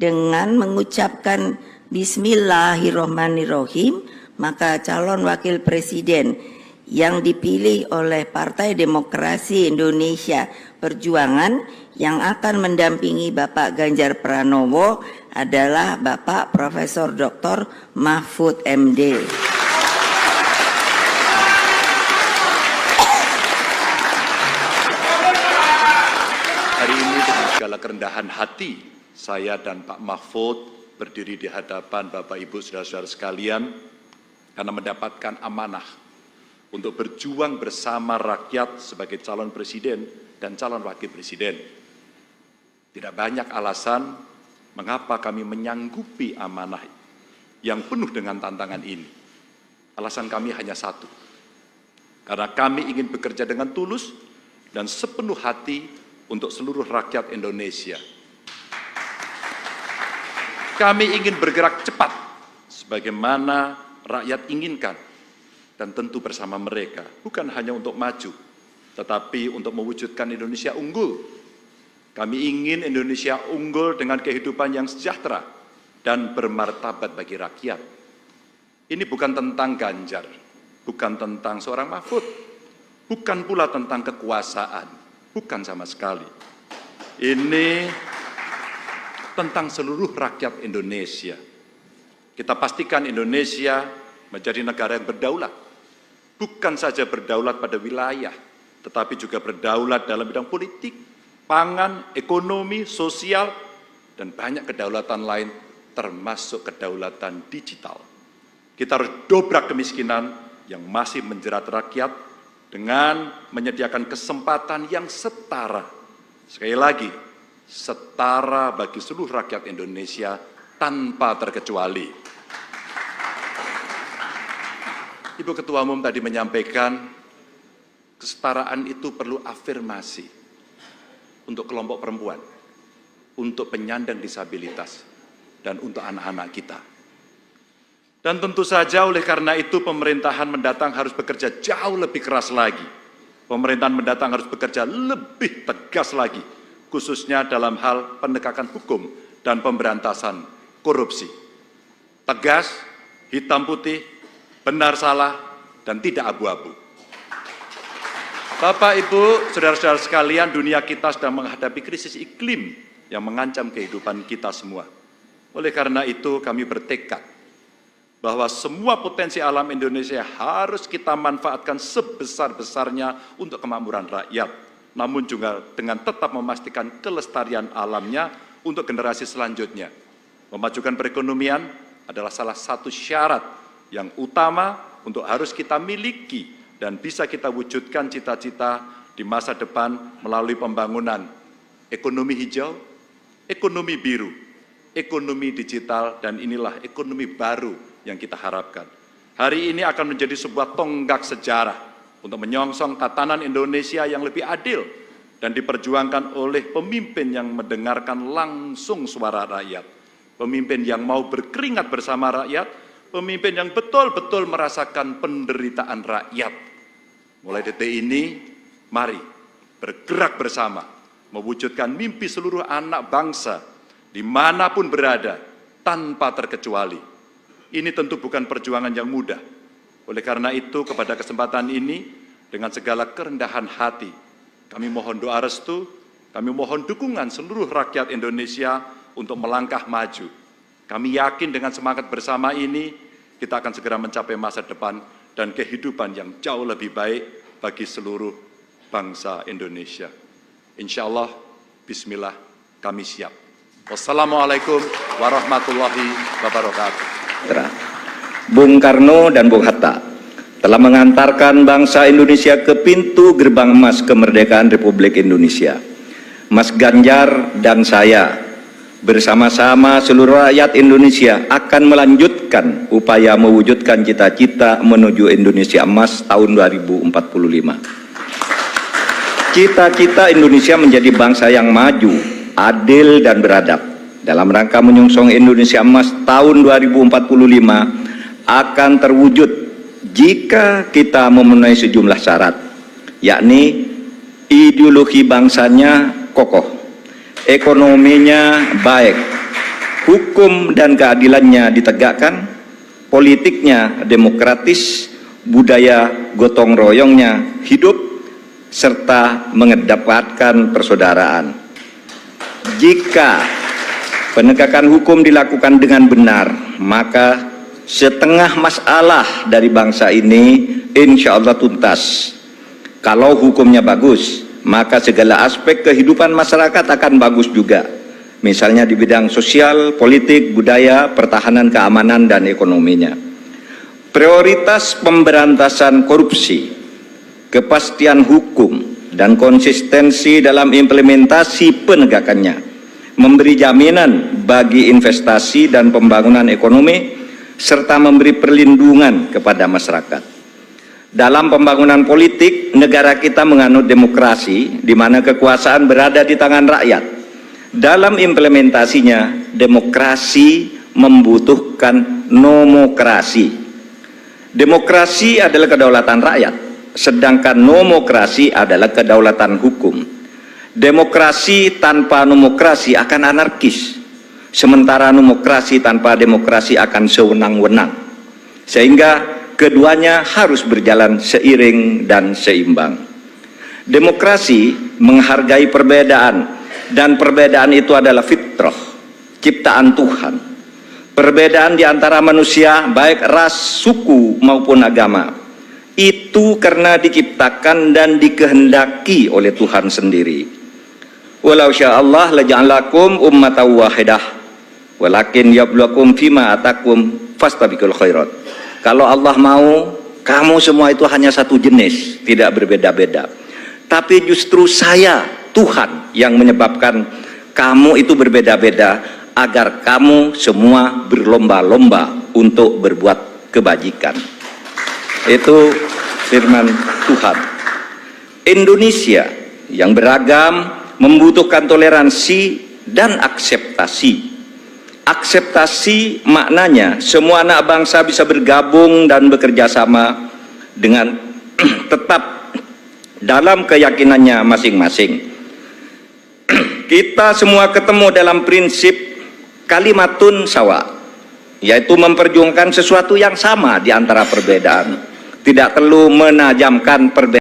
Dengan mengucapkan Bismillahirrohmanirrohim, maka calon wakil presiden yang dipilih oleh Partai Demokrasi Indonesia Perjuangan yang akan mendampingi Bapak Ganjar Pranowo adalah Bapak Profesor Dr. Mahfud MD. Hari ini dengan segala kerendahan hati, saya dan Pak Mahfud berdiri di hadapan Bapak Ibu saudara-saudara sekalian karena mendapatkan amanah untuk berjuang bersama rakyat sebagai calon presiden dan calon wakil presiden. Tidak banyak alasan mengapa kami menyanggupi amanah yang penuh dengan tantangan ini. Alasan kami hanya satu, karena kami ingin bekerja dengan tulus dan sepenuh hati untuk seluruh rakyat Indonesia. Kami ingin bergerak cepat sebagaimana rakyat inginkan dan tentu bersama mereka, bukan hanya untuk maju, tetapi untuk mewujudkan Indonesia unggul. Kami ingin Indonesia unggul dengan kehidupan yang sejahtera dan bermartabat bagi rakyat. Ini bukan tentang Ganjar, bukan tentang seorang Mahfud, bukan pula tentang kekuasaan, bukan sama sekali. Ini tentang seluruh rakyat Indonesia. Kita pastikan Indonesia menjadi negara yang berdaulat. Bukan saja berdaulat pada wilayah, tetapi juga berdaulat dalam bidang politik, pangan, ekonomi, sosial, dan banyak kedaulatan lain, termasuk kedaulatan digital. Kita harus dobrak kemiskinan yang masih menjerat rakyat dengan menyediakan kesempatan yang setara. Sekali lagi, setara bagi seluruh rakyat Indonesia tanpa terkecuali. Ibu Ketua Umum tadi menyampaikan kesetaraan itu perlu afirmasi untuk kelompok perempuan, untuk penyandang disabilitas, dan untuk anak-anak kita. Dan tentu saja oleh karena itu pemerintahan mendatang harus bekerja jauh lebih keras lagi. Pemerintahan mendatang harus bekerja lebih tegas lagi, khususnya dalam hal penegakan hukum dan pemberantasan korupsi. Tegas, hitam putih, benar salah, dan tidak abu-abu. Bapak, Ibu, saudara-saudara sekalian, dunia kita sedang menghadapi krisis iklim yang mengancam kehidupan kita semua. Oleh karena itu, kami bertekad bahwa semua potensi alam Indonesia harus kita manfaatkan sebesar-besarnya untuk kemakmuran rakyat, namun juga dengan tetap memastikan kelestarian alamnya untuk generasi selanjutnya. Memajukan perekonomian adalah salah satu syarat yang utama untuk harus kita miliki dan bisa kita wujudkan cita-cita di masa depan melalui pembangunan ekonomi hijau, ekonomi biru, ekonomi digital, dan inilah ekonomi baru yang kita harapkan. Hari ini akan menjadi sebuah tonggak sejarah untuk menyongsong tatanan Indonesia yang lebih adil dan diperjuangkan oleh pemimpin yang mendengarkan langsung suara rakyat, pemimpin yang mau berkeringat bersama rakyat, pemimpin yang betul-betul merasakan penderitaan rakyat. Mulai detik ini, mari bergerak bersama, mewujudkan mimpi seluruh anak bangsa, dimanapun berada, tanpa terkecuali. Ini tentu bukan perjuangan yang mudah. Oleh karena itu, kepada kesempatan ini, dengan segala kerendahan hati, kami mohon doa restu, kami mohon dukungan seluruh rakyat Indonesia untuk melangkah maju. Kami yakin dengan semangat bersama ini, kita akan segera mencapai masa depan dan kehidupan yang jauh lebih baik bagi seluruh bangsa Indonesia. Insya Allah, bismillah, kami siap. Wassalamualaikum warahmatullahi wabarakatuh. Bung Karno dan Bung Hatta telah mengantarkan bangsa Indonesia ke pintu gerbang emas kemerdekaan Republik Indonesia. Mas Ganjar dan saya bersama-sama seluruh rakyat Indonesia akan melanjutkan upaya mewujudkan cita-cita menuju Indonesia emas tahun 2045. Cita-cita Indonesia menjadi bangsa yang maju, adil dan beradab. Dalam rangka menyongsong Indonesia emas tahun 2045 akan terwujud jika kita memenuhi sejumlah syarat, yakni ideologi bangsanya kokoh, ekonominya baik, hukum dan keadilannya ditegakkan, politiknya demokratis, budaya gotong royongnya hidup, serta mengedepankan persaudaraan. Jika penegakan hukum dilakukan dengan benar, maka setengah masalah dari bangsa ini insya Allah tuntas. Kalau hukumnya bagus, maka segala aspek kehidupan masyarakat akan bagus juga. Misalnya di bidang sosial, politik, budaya, pertahanan, keamanan, dan ekonominya. Prioritas pemberantasan korupsi, kepastian hukum, dan konsistensi dalam implementasi penegakannya, memberi jaminan bagi investasi dan pembangunan ekonomi, serta memberi perlindungan kepada masyarakat. Dalam pembangunan politik, negara kita menganut demokrasi, di mana kekuasaan berada di tangan rakyat. Dalam implementasinya, demokrasi membutuhkan nomokrasi. Demokrasi adalah kedaulatan rakyat, sedangkan nomokrasi adalah kedaulatan hukum. Demokrasi tanpa nomokrasi akan anarkis, sementara nomokrasi tanpa demokrasi akan sewenang-wenang. Sehingga keduanya harus berjalan seiring dan seimbang. Demokrasi menghargai perbedaan, dan perbedaan itu adalah fitrah, ciptaan Tuhan. Perbedaan di antara manusia, baik ras, suku maupun agama, itu karena diciptakan dan dikehendaki oleh Tuhan sendiri. Walau sya'allah laja'alakum ummatan wahidah, walakin yabluwakum fima atakum fastabiqul khairat. Kalau Allah mau, kamu semua itu hanya satu jenis, tidak berbeda-beda. Tapi justru saya, Tuhan, yang menyebabkan kamu itu berbeda-beda, agar kamu semua berlomba-lomba untuk berbuat kebajikan. Itu firman Tuhan. Indonesia yang beragam membutuhkan toleransi dan akseptasi. Akseptasi maknanya semua anak bangsa bisa bergabung dan bekerja sama dengan tetap dalam keyakinannya masing-masing. Kita semua ketemu dalam prinsip kalimatun sawa, yaitu memperjuangkan sesuatu yang sama di antara perbedaan. Tidak perlu menajamkan perbedaan.